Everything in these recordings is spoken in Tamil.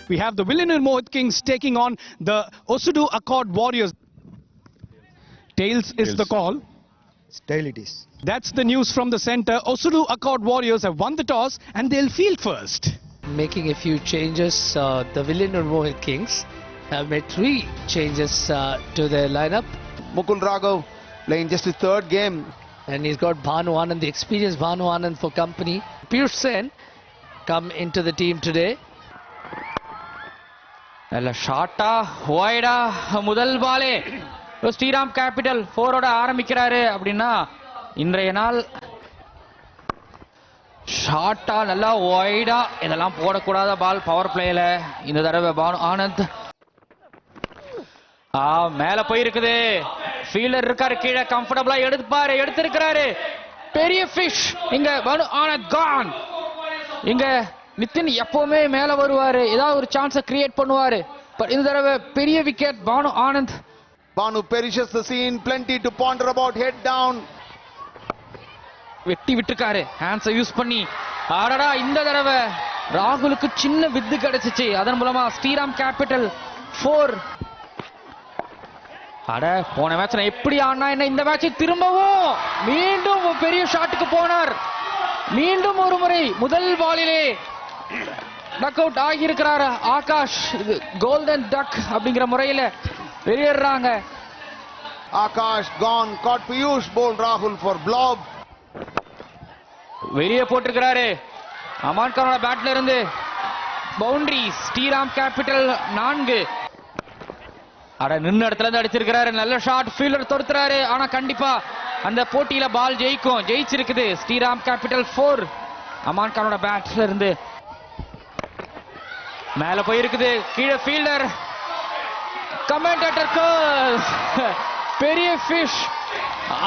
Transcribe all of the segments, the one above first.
We have the Villanur Mohit Kings taking on the Osudu Accord Warriors. Tails is the call. Tail it is. That's the news from the center. Osudu Accord Warriors have won the toss and they'll field first. Making a few changes, the Villanur Mohit Kings have made 3 changes to their lineup. Mukul Raghav playing just his 3rd game. And he's got Bhanu Anand, the experienced Bhanu Anand for company. Piyush Sen come into the team today. நல்ல ஷாட்டா ஒய்டா முதல் பாலே ஸ்ரீராம் கேபிட்டல் 4ஓட ஆரம்பிக்கிறாரு அப்படின்னா இன்றைய நாள் ஷாட்டா நல்லா ஒய்டா இதெல்லாம் போடக்கூடாத பால் பவர் பிளேல இந்த தடவை பானு ஆனந்த் மேல போயிருக்குது ஃபீல்டர் இருக்காரு கீழே கம்ஃபர்டபிளா எடுத்திருக்கிறாரு பெரிய ஃபிஷ் இங்க பானு ஆனந்த் கான் இங்க நிதின் எப்பவுமே மேல வருவாரு ஏதாவது ஒரு சான்ஸை கிரியேட் பண்ணுவாரு பட் இந்த தடவை பெரிய wicket Banu Anand Banu perishes the scene, plenty to ponder about, head down. வெட்டி விட்டுருக்காரு ஹேண்ட்ஸை யூஸ் பண்ணி ஆடடா இந்த தடவை ராகுலுக்கு சின்ன வித்து கிடைச்சிச்சு அதன் மூலமா ஸ்ரீராம் கேபிட்டல் 4 அட போன மேட்ச் எப்படி ஆனா என்ன இந்த மேட்சை திரும்பவும் மீண்டும் பெரிய ஷாட்டுக்கு போனார் மீண்டும் ஒரு முறை முதல் பாலிலே டக் அவுட் ஆகியிருக்கிறார் ஆகாஷ் கோல்டன் டக் அப்படிங்கிற முறையில வெளியேறாங்க Akash gone, caught Piyush, bowled Rahul for blob. வெளியே போட்டிருக்கிறாரு அமான் கானோட பேட்ல இருந்து பவுண்டரி ஸ்ரீராம் கேபிட்டல் 4 அட நின்ன இடத்துல இருந்து அடிச்சிருக்கிறாரு நல்ல ஷாட் ஃபீல்டர் தொடுத்துறாரு ஆனா கண்டிப்பா அந்த போட்டியில பால் ஜெயிச்சிருக்குது ஸ்ரீராம் கேபிட்டல் 4 அமான் கானோட பேட்ல இருந்து மேல போயிருக்குது கீழே ஃபீல்டர் கமெண்டேட்டர் பெரிய fish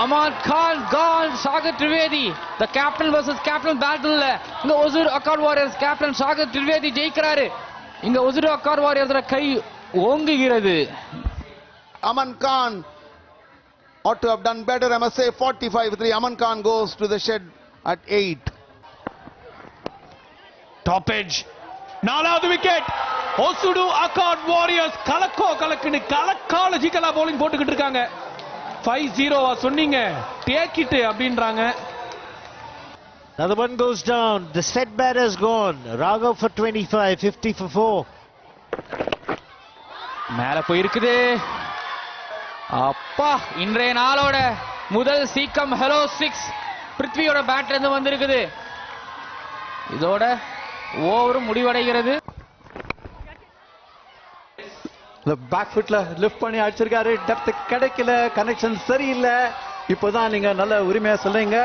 Aman Khan Khan Sagar Trivedi the captain versus captain battle இந்த Hosur accord warriors captain Sagar Trivedi ஜெயிக்கிறாரு இங்க ஒசூர் அக்கார்ட் வாரியர்ஸ் கை ஓங்குகிறது Aman Khan ought to have done better. I must say 45-3. Aman Khan goes to the shed at 8. Top edge. 4வது wicket. Osudu Accord Warriors கலக்குன்னு கலக்காலஜிக்கலா bowling போட்டுக்கிட்டு இருக்காங்க. 5-0 சொன்னீங்க. Take it அப்படின்றாங்க. Another one goes down. The set batter's gone. Raghav for 25, 50 for 4. மேல போயிருக்குது அப்பா இன்றைய நாளோட முதல் சீக்கம் ஹலோ 6 பிருத்வியோட பேட்ல இருந்து வந்திருக்குது இதோட ஓவர் முடிவடைகிறது பேக் ஃபுட்ல லிஃப்ட் பண்ணி அடிச்சிருக்காரு டெப்த் கிடைக்கல கனெக்ஷன் சரியில்லை இப்போதான் நீங்க நல்ல உரிமையா சொல்றீங்க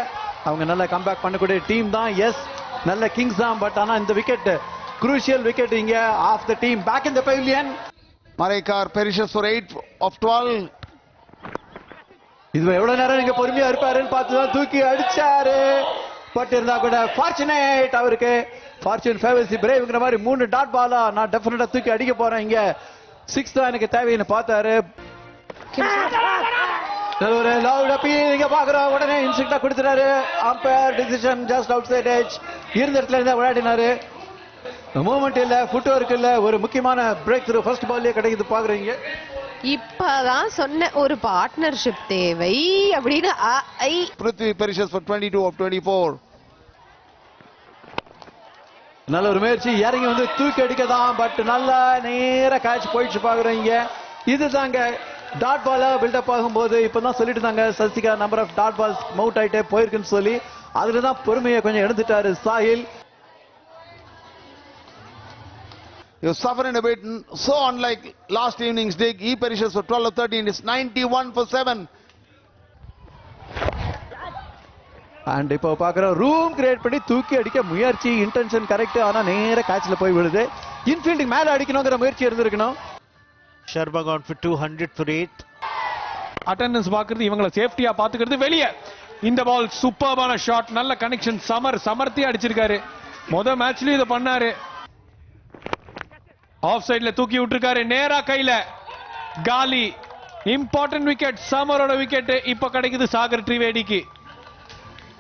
அவங்க நல்ல கம்பேக் பண்ணக்கூடிய டீம் தான் எஸ் நல்ல கிங்ஸ் தான் பட் ஆனா இந்த விக்கெட் குரூஷியல் விக்கெட் இங்க of the team back in the pavilion Maraikar perishes for 8 of 12. இது எவ்வளவு நேரம் நீங்க பொறுமையா இருப்பாருன்னு பார்த்துதான் தூக்கி அடிச்சாரு பட் இருந்தா கூட ஃபார்ச்சுனேட் அவருக்கு ஃபார்ச்சூன் ஃபேவர்ஸ் பிரேவ்ங்கிற மாதிரி 3 டாட் பாலா நான் டெஃபினட்டா தூக்கி அடிக்க போறேன் இங்க 6 தான் எனக்கு தேவைன்னு பார்த்தாரு ஒரு லவுட் அப்பீல் இங்க பாக்குறோம் உடனே இன்ஸ்ட்ரக்டா கொடுத்துறாரு umpire decision just outside edge இருந்த இடத்துல இருந்தா விளையாடினாரு மூமெண்ட் இல்ல ஃபுட் ஒர்க் இல்ல ஒரு முக்கியமான பிரேக் த்ரூ ஃபர்ஸ்ட் பால்லே கிடைக்குது பாக்குறீங்க இப்பதான் சொன்ன ஒரு பார்ட்னர்ஷிப் தேவை அப்படின்னு Prithvi perishes for 22 of 24. நல்ல ஒரு முயற்சி இறங்கி வந்து தூக்கி அடிக்கதான் பட் நல்லா நேர கேட்ச் போயிடுச்சு பாக்குறீங்க இதுதாங்க டாட் பாலா பில்டப் ஆகும்போது இப்பதான் சொல்லிட்டு இருந்தாங்க சசிகா நம்பர் ஆஃப் டாட் பால்ஸ் மவுட் ஆயிட்டே போயிருக்குன்னு சொல்லி அதுலதான் பொறுமையை கொஞ்சம் எடுத்துட்டாரு Sahil You suffer in a bit, so unlike last evening's dig. He perishes for 12 of 13. It's 91 for 7. And இப்போ பாக்குறோம் ரூம் கிரியேட் பண்ணி தூக்கி அடிக்க முயற்சி இன்டென்ஷன் கரெக்ட் ஆனா நேர கேட்ச்ல போய் விழுது இன்ஃபீல்டிங் மேல அடிக்கணுங்கிற முயற்சி இருந்திருக்கணும் Sharma gone for 200 for 8. Attendance பாக்குறது இவங்கள சேஃப்டியா பாத்துக்கிறது வெளியே இந்த பால் சூப்பர்பான ஷாட் நல்ல கனெக்ஷன் சமர்த்தி அடிச்சிருக்காரு மேட்ச்லயும் இதை பண்ணாரு ஆஃப் சைட்ல தூக்கி விட்டுருக்காரு நேரா கையில காலி இம்பார்ட்டன்ட் விக்கெட் சமரோட விக்கெட் இப்ப கிடைக்குது சாகர் திரிவேதிக்கு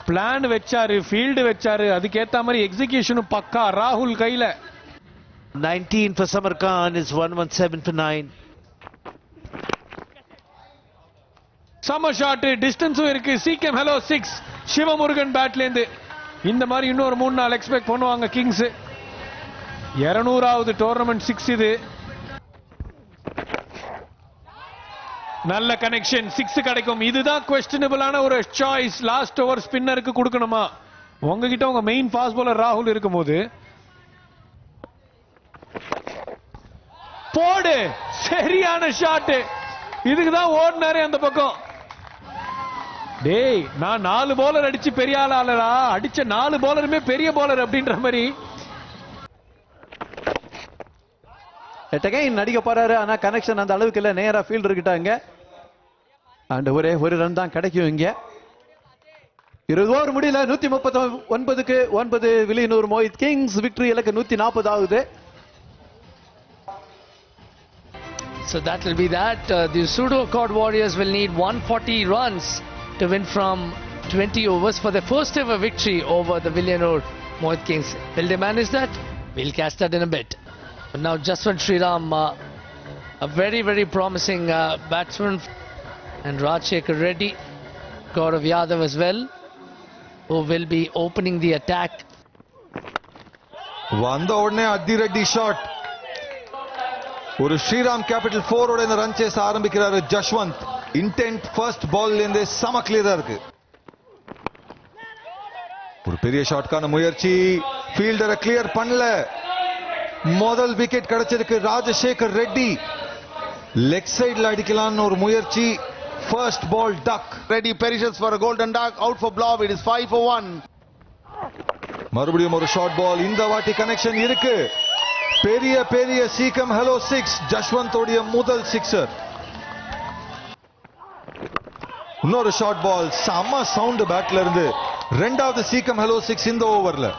பிளான் வச்சாரு ஃபீல்டு வச்சாரு அதுக்கேத்த மாதிரி எக்ஸிகியூஷனும் பக்கா ராகுல் கையில 19 for Samarkand is 117 for 9. Summer shot டிஸ்டன்ஸும் இருக்கு. சீக்கிரம் ஹலோ 6 சிவமுருகன் பேட்ல இருந்து இந்த மாதிரி இன்னொரு 3-4 எக்ஸ்பெக்ட் பண்ணுவாங்க கிங்ஸ். 200வது டோர்னமெண்ட் 6 இது. நல்ல கனெக்ஷன் 6 கிடைக்கும். இதுதான் குவெஸ்டனபிளான ஒரு சாய்ஸ். லாஸ்ட் ஓவர் ஸ்பின்னருக்கு கொடுக்கணுமா? உங்ககிட்ட உங்க மெயின் ஃபாஸ்ட் பவுலர் ராகுல் இருக்கும்போது போடு, சரியான ஷாட். இதுக்கு தான் ஓடினாரே அந்த பக்கம். டேய், நான் 4 பவுலர் அடிச்சு பெரிய ஆளா, அடிச்ச 4 பவுலருமே பெரிய பவுலர் அப்படின்ற மாதிரி. எட்டகைன் நடிக்க போறாரு, ஆனா கனெக்ஷன் அந்த அளவுக்கு இல்ல. நேரா ஃபீல்டர் கிட்டாங்க அண்ட் ஒரே ஒரு ரன் தான் கிடைக்கும் இங்க. 20 ஓவர் முடியல. 139க்கு 9 வில்லியனூர் மோஹித் கிங்ஸ் விக்டரி. இலக்கு 140 ஆகுது. So that will be that. The Pseudo Accord Warriors will need 140 runs to win from 20 overs for their first ever victory over the Villayanur Mohit Kings. Will they manage that? We'll catch that in a bit. But now Jaswant Sriram, a very, very promising batsman, and Rajshekhar Reddy, Gaurav Yadav as well, who will be opening the attack. வந்த உடனே அதிரடி ஷாட். ஒரு ஸ்ரீராம் கேபிட்டல் 4 ஓட இந்த ரன் சேஸ் ஆரம்பிக்கிறாரு ஜஸ்வந்த். இன்டென்ட் ஃபர்ஸ்ட் பால்ல இருந்து சம கிளியரா இருக்கு. ஒரு பெரிய ஷாட்கான முயற்சி, ஃபீல்டரை கிளியர் பண்ணல. முதல் விக்கெட் கிடைச்சிருக்கு ராஜசேகர் ரெட்டி. லெக் சைடுல அடிக்கலாம்னு ஒரு முயற்சி. First ball duck. Reddy perishes for a golden duck. Out for Blob. It is 5 for 1. மறுபடியும் ஒரு ஷார்ட் பால். இந்த வாட்டி கனெக்ஷன் இருக்கு. பெரிய பெரிய சீக்கம் ஹலோ 6 ஜஸ்வந்தோடைய முதல் சிக்ஸர். இன்னொரு ஷார்ட் பால், செம சவுண்ட் பேட்ல இருந்து. இரண்டாவது சீக்கம் ஹலோ 6 இந்த ஓவர்ல.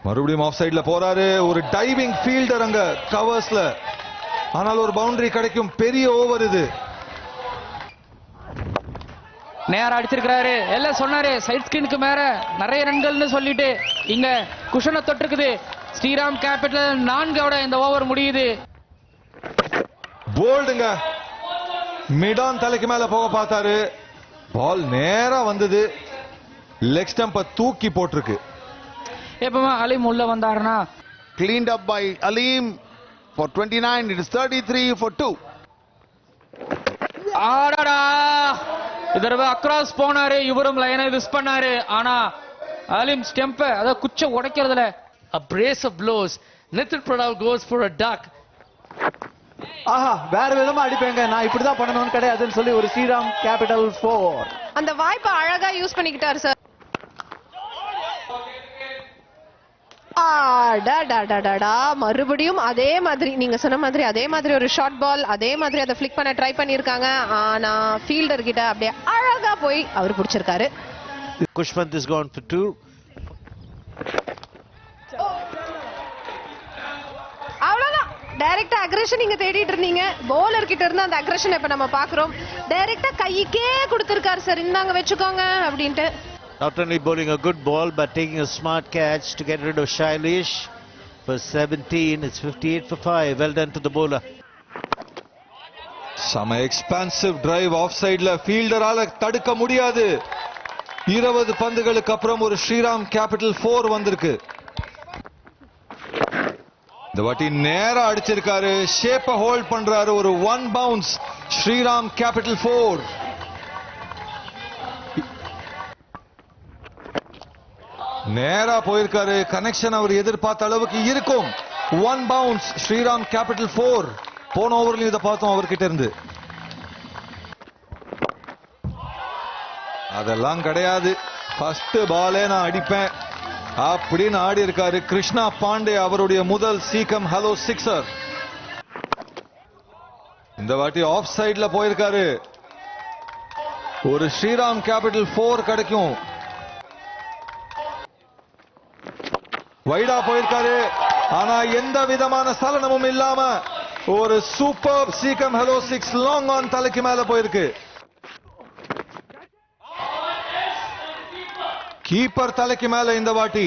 மறுபடியும் ஆஃப் சைட்ல போறாரு. ஒரு டைவிங் ஃபீல்டர் அங்க கவர்ஸ்ல. ஆனால் ஒரு பவுண்டரி கிடைக்கும். பெரிய ஓவர் இது. நேரா அடிச்சிருக்காரு. எல்லாம் சொன்னாரு சைட் ஸ்கிரீனுக்கு மேல நிறைய ரன்கள்னு சொல்லிட்டு இங்க குஷனை தொட்டிருக்குது. ஸ்ரீராம் கேபிட்டல் 4ஓட இந்த ஓவர் முடியுது. போல்டுங்க. மிடான் தலைக்கு மேல போக பார்த்தாரு. பால் நேரா வந்தது. லெக் ஸ்டம்ப தூக்கி போட்டிருக்கு. எப்பவுமே அலீம் உள்ள வந்தாருன்னா Cleaned up by Aleem for 29. It is 33 for 2. ஆடாடா, இதரவ across போனாரு. இவரும் லைனை மிஸ் பண்ணாரு. ஆனா அலீம் ஸ்டெம்ப அத குச்ச உடைக்கிறதுல A brace of blows. Nitin Pranav goes for a duck. ஆஹா, வேற விதமா அடிப்பேங்க, நான் இப்படிதான் பண்ணணும்னு கிடையாதுன்னு சொல்லி ஒரு ஸ்ரீராம் கேபிட்டல் 4. அந்த வாய்ப்பை அழகா யூஸ் பண்ணிக்கிட்டாரு சார். மறுபடியும் அதே மாதிரி நீங்க சொன்ன மாதிரி அதே மாதிரி ஒரு ஷார்ட் பால், அதே மாதிரி அதை ஃபிளிக் பண்ண ட்ரை பண்ணிருக்காங்க. ஆனா ஃபீல்டர் கிட்ட அப்படியே அழகா போய் அவர் பிடிச்சிருக்காரு. Kushmant is gone for 2. அவ்வளவுதான். டைரக்டா அக்ரெஷன் நீங்க தேடிட்டு இருந்தீங்க. பவுலர் கிட்ட இருந்து அந்த அக்ரெஷன் இப்ப நம்ம பாக்குறோம். டைரக்டா கைக்கே கொடுத்திருக்காரு சார். இந்தாங்க வச்சுக்கோங்க அப்படின்ட்டு. Not only bowling a good ball, but taking a smart catch to get rid of Shailesh for 17. It's 58 for 5. Well done to the bowler. சம எக்ஸ்பான்சிவ் டிரைவ். ஆஃப் சைட்ல ஃபீல்டரால தடுக்க முடியாது. 20 பந்துகளுக்கு அப்புறம் ஒரு ஸ்ரீராம் கேபிட்டல் 4 வந்திருக்கு. இந்த வாட்டி நேரா அடிச்சிருக்காரு. ஷேப்ப ஹோல்ட் பண்றாரு. ஒரு 1 பவுன்ஸ். ஸ்ரீராம் கேபிட்டல் 4. நேரா போயிருக்காரு. கனெக்ஷன் அவர் எதிர்பார்த்த அளவுக்கு இருக்கும். 1 பவுன்ஸ். ஸ்ரீராம் கேபிட்டல் 4. போன ஓவர்லயும் இதை பார்த்தோம் அவர்கிட்ட இருந்து. அதெல்லாம் கிடையாது. ஃபர்ஸ்ட் பாலே நான் அடிப்பேன் அப்படின்னு ஆடி இருக்காரு கிருஷ்ணா பாண்டே. அவருடைய முதல் சீக்கம் ஹலோ 6. இந்த வாட்டி ஆஃப் சைட்ல போயிருக்காரு. ஒரு ஸ்ரீராம் கேபிட்டல் 4 கிடைக்கும். வைடா போயிருக்காரு. ஆனா எந்த விதமான சலனமும் இல்லாம ஒரு super caecum hello 6 long on தலைக்கு மேல போயிருக்கு. கீப்பர் தலைக்கு மேல இந்த வாட்டி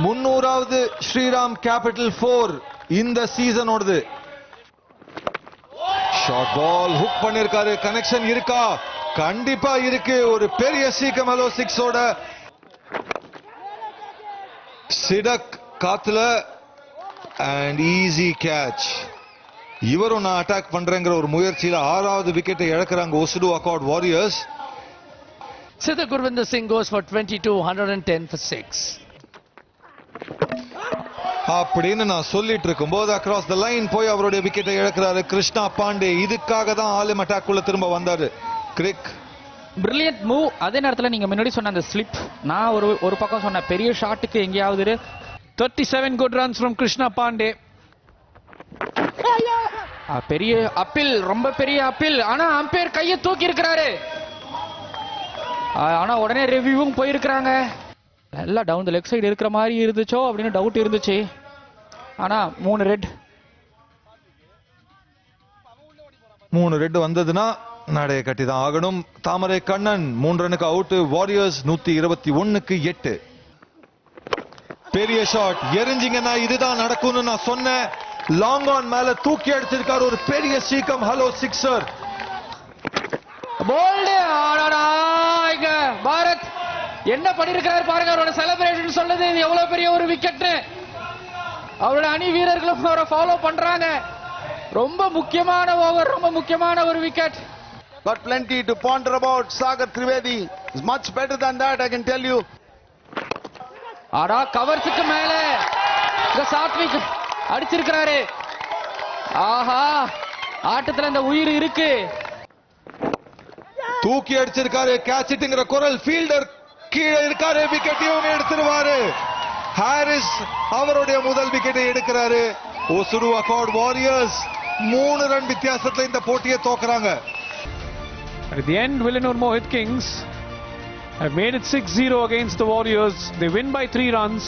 300வது ஸ்ரீராம் கேபிட்டல் 4 இந்த சீசனோடது. ஷார்ட் பால் ஹுக் பண்ணிருக்காரு. கனெக்ஷன் இருக்கா? கண்டிப்பா இருக்கு. ஒரு பெரிய சீக்கம் ஹலோ 6 ஓட சிடக் காத்துல அண்ட் ஈஸி கேட்ச். இவரும் நான் அட்டாக் பண்றேங்கிற ஒரு முயற்சியில 6வது விக்கெட்டை இழக்கிறாங்க Hosur accord warriors. Siddharth Gurvinder Singh goes for 22, 110 for 6. அப்படின்னு நான் சொல்லிட்டு இருக்கும்போது அக்ராஸ் த லைன் போய் அவருடைய விக்கெட்டை இழக்கிறாரு கிருஷ்ணா பாண்டே. இதுக்காக தான் ஆலிம் அட்டாக் குள்ள திரும்ப வந்தாரு கிரிக். Brilliant move. அதே நேரத்துல நீங்க முன்னாடி சொன்ன அந்த ஸ்லிப், நான் ஒரு பக்கம் சொன்ன பெரிய ஷாட்டுக்கு எங்கேயாவது 37 good runs from Krishna Pandey. பெரிய அப்பீல், ரொம்ப பெரிய அப்பீல். ஆனா அம்பையர் கையை தூக்கி இருக்கிறாரு. ஆனா உடனே ரிவ்யூவும் போயிருக்கிறாங்க. நல்லா டவுன் த லெக் சைடு இருக்கிற மாதிரி இருந்துச்சோ அப்படின்னு டவுட் இருந்துச்சு. ஆனா 3 ரெட். 3 ரெட் வந்ததுன்னா நடைய கட்டி தான் ஆகணும். தாமரை கண்ணன் 3 ரனுக்கு அவுட். வாரியர்ஸ் 121க்கு 8. பெரிய ஷாட். எரிஞ்சிங்கன்னா இதுதான் நடக்கும்னு நான் சொன்னேன். லாங் ஆன் மேல தூக்கி அடிச்சிருக்காரு ஒரு பெரிய சீக்கம் ஹலோ 6er. போல்டு. இங்க பாரத் என்ன பண்ணிருக்கிறாரு பாருங்க. அவரோட செலிப்ரேஷன் சொல்லுது இது எவ்வளவு பெரிய ஒரு விக்கெட். அவரோட அணி வீரர்களும் அவரை ஃபாலோ பண்றாங்க. ரொம்ப முக்கியமான ஓவர், ரொம்ப முக்கியமான ஒரு wicket. Got plenty to ponder about. Sagar Trivedi is much better than that, I can tell you. ஆடா கவர்ஸுக்கு மேல சாத்விக் அடிச்சிருக்கிறாரு. ஆஹா, ஆட்டத்துல இந்த உயிர் இருக்கு. தூக்கி அடிச்சிருக்காரு. கேட்ச் இட்டுங்கிற குரல். ஃபீல்டர் கீழே இருக்காரு. விக்கெட்டையும் எடுத்துருவாரு. ஹாரிஸ் அவருடைய முதல் விக்கெட்டை எடுக்கிறாரு. ஒசுடு அக்கார்ட் வாரியர்ஸ் 3 ரன் வித்தியாசத்துல இந்த போட்டியை தோக்குறாங்க. At the end, Villanur Mohit Kings have made it 6-0 against the Warriors. They win by 3 runs.